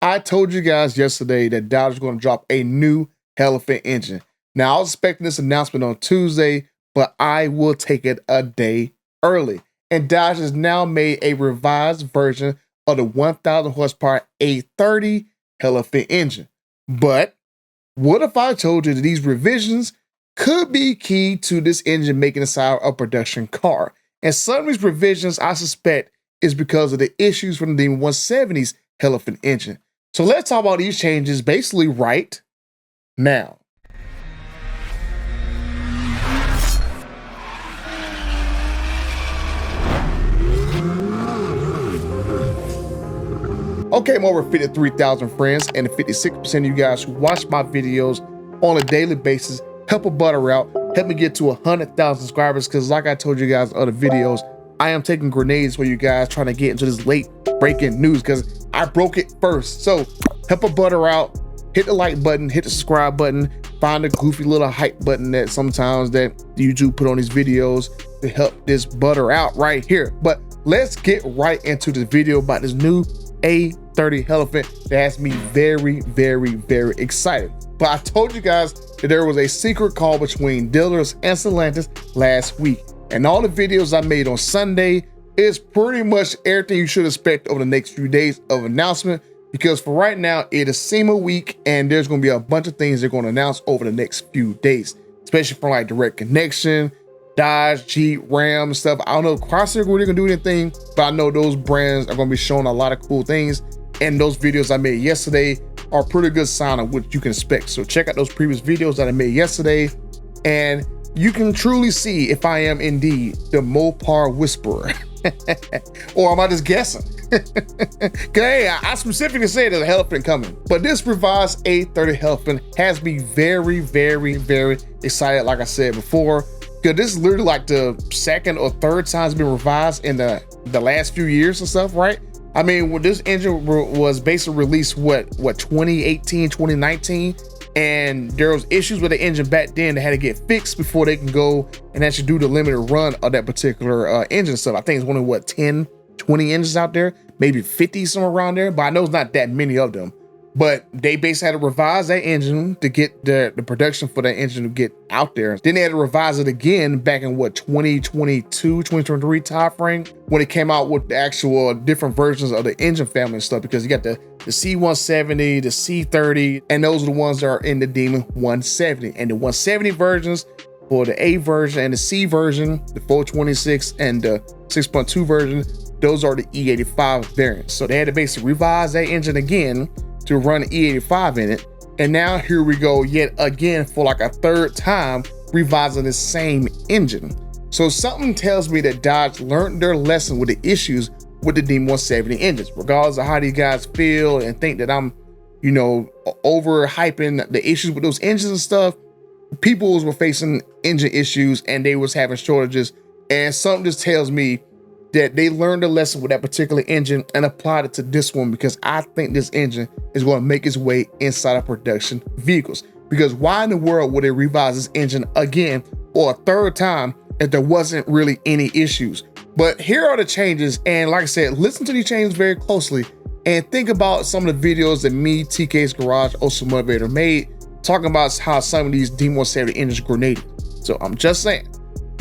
I told you guys yesterday that Dodge is going to drop a new Hellephant engine. Now, I was expecting this announcement on Tuesday, but I will take it a day early. And Dodge has now made a revised version of the 1,000 horsepower A30 Hellephant engine. But what if I told you that these revisions could be key to this engine making it sound a production car? And some of these revisions, I suspect, is because of the issues from the 170's Hellephant engine. So let's talk about these changes basically right now. Okay, I'm over 53,000 friends, and the 56% of you guys who watch my videos on a daily basis help a butter out, help me get to 100,000 subscribers, because like I told you guys in other videos, I am taking grenades for you guys trying to get into this late breaking news because I broke it first. So help a butter out, hit the like button, hit the subscribe button, find a goofy little hype button that sometimes that YouTube put on these videos to help this butter out right here. But let's get right into this video about this new A30 Hellephant that has me very, very, very excited. But I told you guys that there was a secret call between dealers and Stellantis last week. And all the videos I made on Sunday is pretty much everything you should expect over the next few days of announcement, because for right now, it is SEMA week and there's gonna be a bunch of things they're gonna announce over the next few days, especially from like direct connection, Dodge, Jeep, Ram stuff. I don't know if Chrysler really gonna do anything, but I know those brands are gonna be showing a lot of cool things. And those videos I made yesterday are a pretty good sign of what you can expect. So check out those previous videos that I made yesterday, and you can truly see if I am indeed the Mopar whisperer. Or am I just guessing? Okay, I specifically said there's a Hellephant coming. But this revised A30 Hellephant has me very, very, very excited, like I said before. Because this is literally like the second or third time it's been revised in the last few years and stuff, right? I mean, when this engine was basically released, what 2018, 2019? And there was issues with the engine back then that had to get fixed before they can go and actually do the limited run of that particular engine stuff. I think it's only what 10, 20 engines out there, maybe 50 somewhere around there, but I know it's not that many of them. But they basically had to revise that engine to get the production for that engine to get out there. Then they had to revise it again back in what 2022, 2023 time frame when it came out with the actual different versions of the engine family and stuff, because you got the C170, the C30, and those are the ones that are in the Demon 170. And the 170 versions for the A version and the C version, the 426 and the 6.2 version, those are the E85 variants. So they had to basically revise that engine again to run E85 in it. And now here we go yet again for like a third time revising the same engine. So something tells me that Dodge learned their lesson with the issues with the D170 engines, regardless of how these guys feel and think that I'm, you know, overhyping the issues with those engines and stuff. People were facing engine issues and they was having shortages, and something just tells me that they learned a lesson with that particular engine and applied it to this one, because I think this engine is going to make its way inside of production vehicles. Because why in the world would they revise this engine again for a third time if there wasn't really any issues? But here are the changes, and like I said, listen to these changes very closely and think about some of the videos that me, TK's Garage, Also Motivator made, talking about how some of these D170 engines grenaded. So I'm just saying.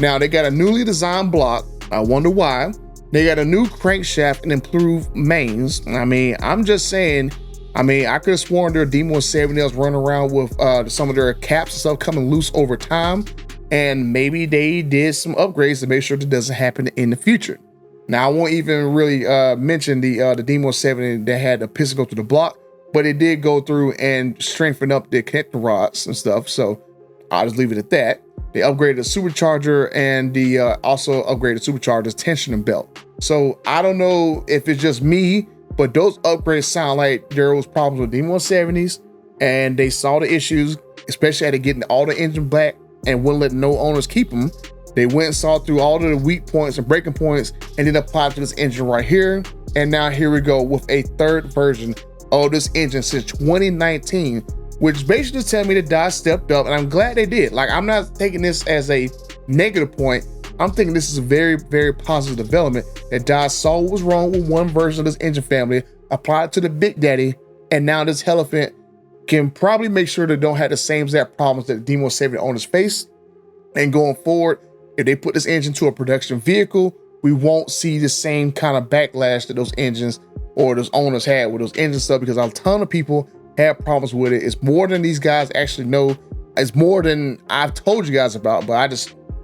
Now they got a newly designed block. I wonder why. They got a new crankshaft and improved mains. I mean, I'm just saying, I mean, I could have sworn their D170 was running around with some of their caps and stuff coming loose over time. And maybe they did some upgrades to make sure that doesn't happen in the future. Now, I won't even really mention the D170 that had a piston go through the block, but it did go through and strengthen up the connector rods and stuff. So I'll just leave it at that. They upgraded the supercharger and the also upgraded supercharger's tensioning belt. So I don't know if it's just me, but those upgrades sound like there was problems with D170s and they saw the issues, especially at getting all the engine back and wouldn't let no owners keep them. They went and saw through all of the weak points and breaking points and then applied to this engine right here. And now here we go with a third version of this engine since 2019, which basically just tells me that Dodge stepped up, and I'm glad they did. Like, I'm not taking this as a negative point. I'm thinking this is a very, very positive development that Dodge saw what was wrong with one version of this engine family, applied it to the Big Daddy, And now this Hellephant can probably make sure they don't have the same exact problems that the D170 owners face. And going forward, if they put this engine to a production vehicle, we won't see the same kind of backlash that those engines or those owners had with those engine stuff, because a ton of people have problems with it. It's more than these guys actually know. It's more than I've told you guys about, but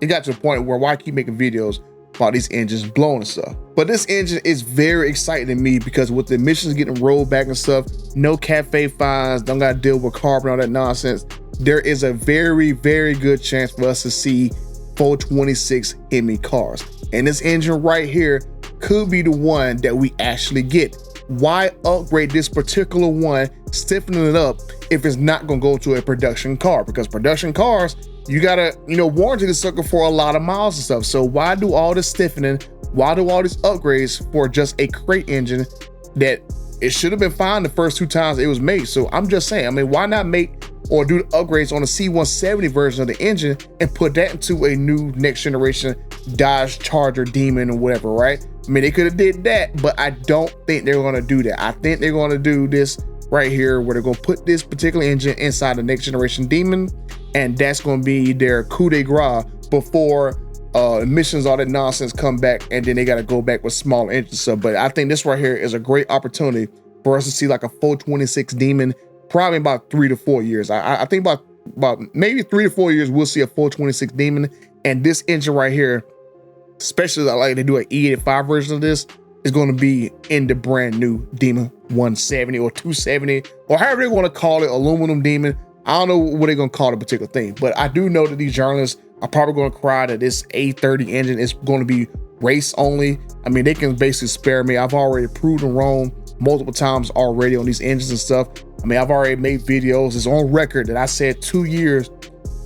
it got to the point where why keep making videos about these engines blowing and stuff. But this engine is very exciting to me because with the emissions getting rolled back and stuff, no cafe fines, don't gotta deal with carbon, all that nonsense, there is a very, very good chance for us to see 426 Hemi cars. And this engine right here could be the one that we actually get. Why upgrade this particular one, stiffening it up, if it's not gonna go to a production car? Because production cars, you gotta, warranty the sucker for a lot of miles and stuff. So why do all this stiffening? Why do all these upgrades for just a crate engine that it should have been fine the first 2 times it was made? So I'm just saying, I mean, why not make or do the upgrades on the C170 version of the engine and put that into a new next generation Dodge Charger Demon or whatever, right? I mean, they could have did that, but I don't think they're gonna do that. I think they're gonna do this right here, where they're gonna put this particular engine inside the next generation Demon, and that's gonna be their coup de grace before emissions, all that nonsense come back, and then they gotta go back with small engines stuff. But I think this right here is a great opportunity for us to see like a 426 Demon, probably about 3 to 4 years. I think about maybe 3 to 4 years, we'll see a 426 Demon. And this engine right here, especially like they do an E85 version of this, is going to be in the brand new Demon 170 or 270, or however they want to call it, aluminum Demon. I don't know what they're going to call the particular thing, but I do know that these journalists are probably going to cry that this A30 engine is going to be race only. I mean, they can basically spare me. I've already proved them wrong multiple times already on these engines and stuff. I mean, I've already made videos. It's on record that I said 2 years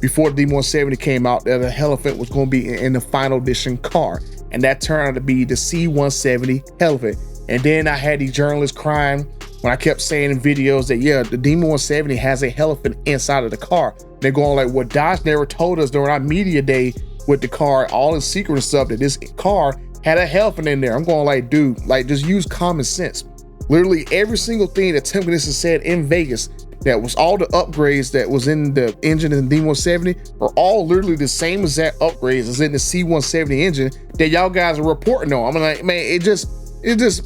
before the D170 came out that a Hellephant was going to be in the final edition car, and that turned out to be the C170 Hellephant. And then I had these journalists crying when I kept saying in videos that, yeah, the D170 has a Hellephant inside of the car. They're going like, well, Dodge never told us during our media day with the car, all the secret and stuff, that this car had a Hellephant in there. I'm going like, dude, like, just use common sense. Literally every single thing that Tim Gleason said in Vegas, that was all the upgrades that was in the engine in the D170, are all literally the same exact upgrades as in the C170 engine that y'all guys are reporting on. I'm like, man, it just,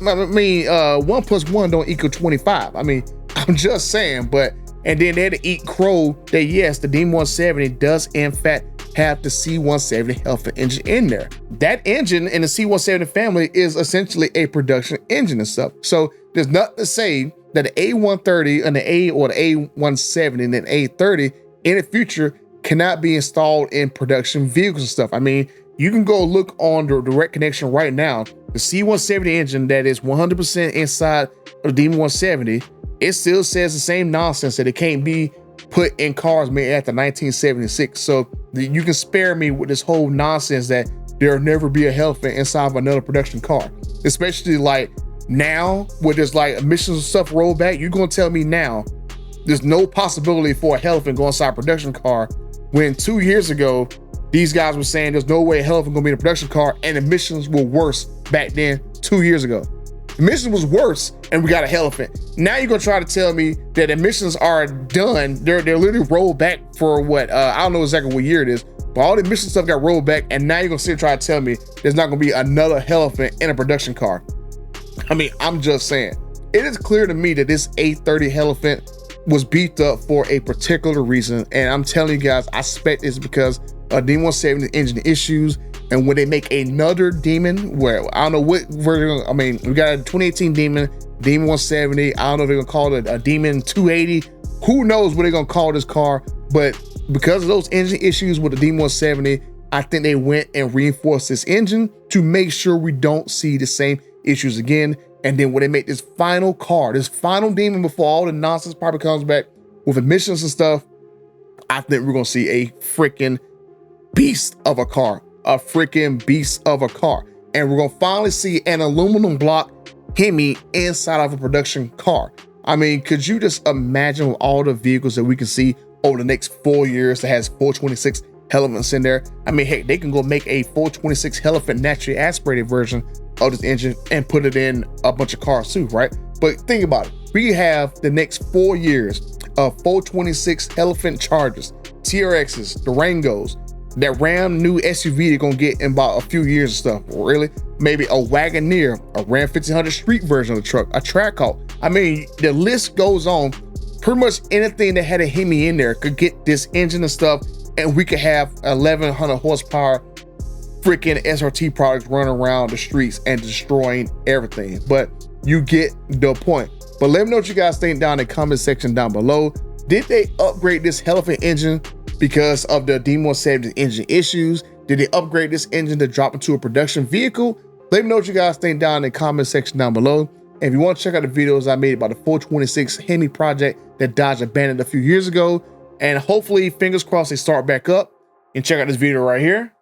I mean, 1 + 1 don't equal 25. I mean, I'm just saying, but, and then they had to eat crow that yes, the D170 does in fact have the C170 Hellephant engine in there. That engine in the C170 family is essentially a production engine and stuff. So there's nothing to say that the A130 and the A170 and the A30 in the future cannot be installed in production vehicles and stuff. I mean, you can go look on the direct connection right now. The C170 engine that is 100% inside of the D170, it still says the same nonsense that it can't be put in cars made after 1976. So you can spare me with this whole nonsense that there'll never be a Hellephant inside of another production car, especially like now where there's like emissions and stuff rolled back. You're gonna tell me now there's no possibility for a Hellephant going inside a production car, when 2 years ago these guys were saying there's no way a Hellephant gonna be in a production car, and emissions were worse back then 2 years ago. Emissions was worse and we got a Hellephant. Now you're gonna try to tell me that emissions are done. They're literally rolled back for what, I don't know exactly what year it is, but all the emission stuff got rolled back, and now you're gonna sit and try to tell me there's not gonna be another Hellephant in a production car. I mean, I'm just saying. It is clear to me that this A30 Hellephant was beefed up for a particular reason, and I'm telling you guys, I suspect it's because of D170 engine issues. And when they make another Demon, where I don't know what version, I mean, we got a 2018 Demon 170. I don't know if they're gonna call it a Demon 280. Who knows what they're gonna call this car? But because of those engine issues with the D170, I think they went and reinforced this engine to make sure we don't see the same issues again. And then when they make this final car, this final Demon, before all the nonsense probably comes back with emissions and stuff, I think we're gonna see a freaking beast of a car. A freaking beast of a car. And we're gonna finally see an aluminum block Hemi inside of a production car. I mean, could you just imagine all the vehicles that we can see over the next 4 years that has 426 Hellephants in there? I mean, hey, they can go make a 426 Hellephant naturally aspirated version of this engine and put it in a bunch of cars too, right? But think about it. we have the next 4 years of 426 Hellephant Chargers, TRXs, Durangos, that Ram new SUV they're gonna get in about a few years and stuff. Really, maybe a Wagoneer, a Ram 1500 street version of the truck, a Trackhawk. I mean, the list goes on. Pretty much anything that had a Hemi in there could get this engine and stuff, and we could have 1100 horsepower freaking SRT products running around the streets and destroying everything. But you get the point. But let me know what you guys think down in the comment section down below. Did they upgrade this Hellephant engine because of the D170 engine issues? Did they upgrade this engine to drop into a production vehicle? Let me know what you guys think down in the comment section down below. And if you want to check out the videos I made about the 426 Hemi project that Dodge abandoned a few years ago, and hopefully, fingers crossed, they start back up, and check out this video right here.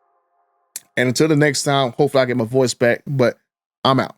And until the next time, hopefully I get my voice back, but I'm out.